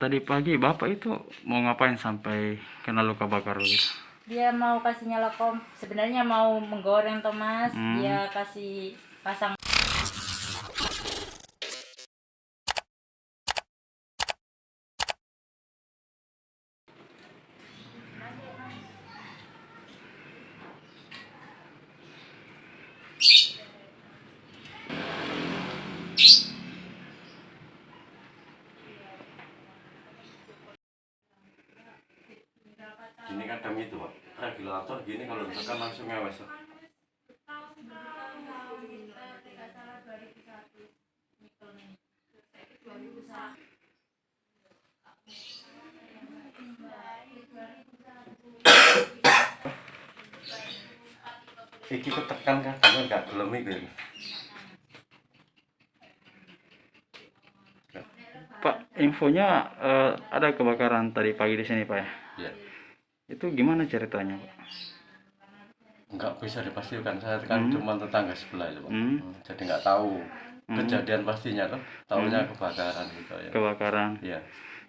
Tadi pagi Bapak itu mau ngapain sampai kena luka bakar gitu? Dia mau kasih nyala sebenarnya mau menggoreng Thomas. Dia Hmm. kasih pasang. Ini kadang itu Pak, regulator gini kalau ditekan langsung ngewes. Iki ketekan kadang nggak gelem iki. Pak, infonya ada kebakaran tadi pagi di sini Pak ya? Ya, Itu gimana ceritanya Pak? nggak bisa dipastikan, saya kan cuma tetangga sebelah itu Pak. Jadi nggak tahu kejadian pastinya tuh, taunya kebakaran gitu ya. Kebakaran. Ya,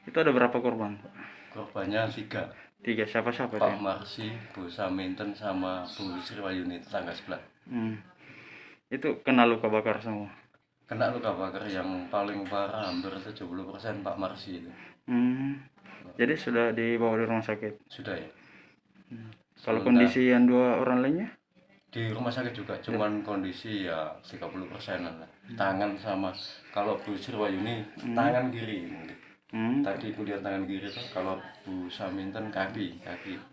Itu ada berapa korban Pak? korbannya 3. 3, siapa-siapa itu Pak ya? Marsi, Bu Saminten sama Bu Sriwayuni tetangga sebelah. Itu kena luka bakar semua. Kena luka bakar yang paling parah hampir 70% Pak Marsi itu. Jadi sudah dibawa di rumah sakit. Sudah ya. Kalau Sementara kondisi yang 2 orang lainnya? di rumah sakit juga cuman kondisi ya 30%-an lah. Tangan sama kalau Bu Sriwayuni tangan kiri mungkin. Tadi kemudian tangan kiri tuh, kalau Bu Saminten kaki.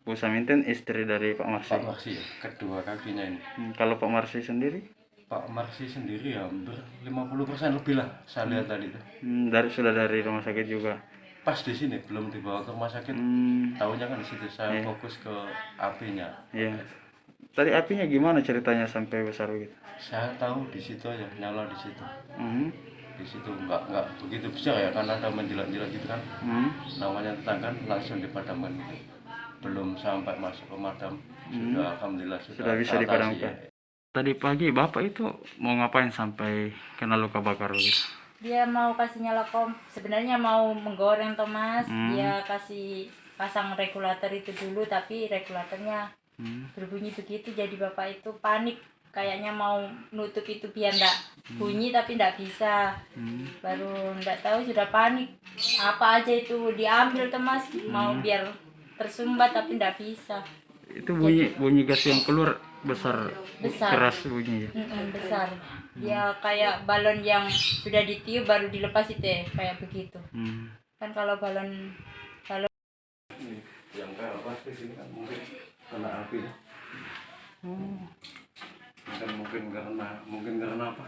Bu Saminten istri dari Pak Marsi. Pak Marsi ya, kedua kakinya ini. Kalau Pak Marsi sendiri? Pak Marsi sendiri ya hampir 50% lebih lah saya lihat tadi tuh. Sudah dari rumah sakit juga. Pas di sini belum dibawa ke rumah sakit. Tahunya kan di situ saya fokus ke apinya. Iya. Tadi apinya gimana ceritanya sampai besar begitu? Saya tahu di situ aja nyala di situ. Di situ nggak begitu besar ya karena ada menjilat-jilat gitu kan. Namanya tetangga langsung dipadamkan gitu. Belum sampai masuk pemadam sudah alhamdulillah Sudah bisa teratasi, dipadamkan. ya. Tadi pagi Bapak itu mau ngapain sampai kena luka bakar begitu? Dia mau kasih nyala sebenarnya mau menggoreng Thomas. Dia kasih pasang regulator itu dulu, tapi regulatornya berbunyi begitu, jadi bapak itu panik, kayaknya mau nutup itu biar ndak bunyi tapi ndak bisa. Baru ndak tahu sudah panik, apa aja itu diambil Thomas, mau biar tersumbat tapi ndak bisa. Itu bunyi gas yang keluar besar. Keras bunyinya. Besar. Dia kayak balon yang sudah ditiup baru dilepas itu ya, kayak begitu. Kan kalau balon Yang kayak apa sih ini kan mungkin kena api ya. Mungkin karena apa?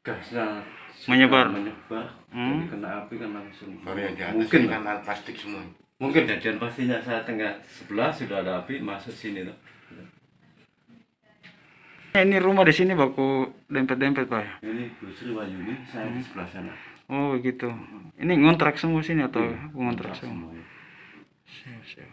Gasnya Menyebar. jadi kena api kan langsung. Kalau yang di atas Mungkin kan plastik semua. Mungkin dan pastinya saya tengah sebelah sudah ada api masuk sini tuh. Ini rumah di sini baku dempet-dempet Pak. Ini Bu Sriwayuni, saya di sebelah sana. Oh begitu. Ini ngontrak semua sini atau ngontrak semua? Semua. Siap.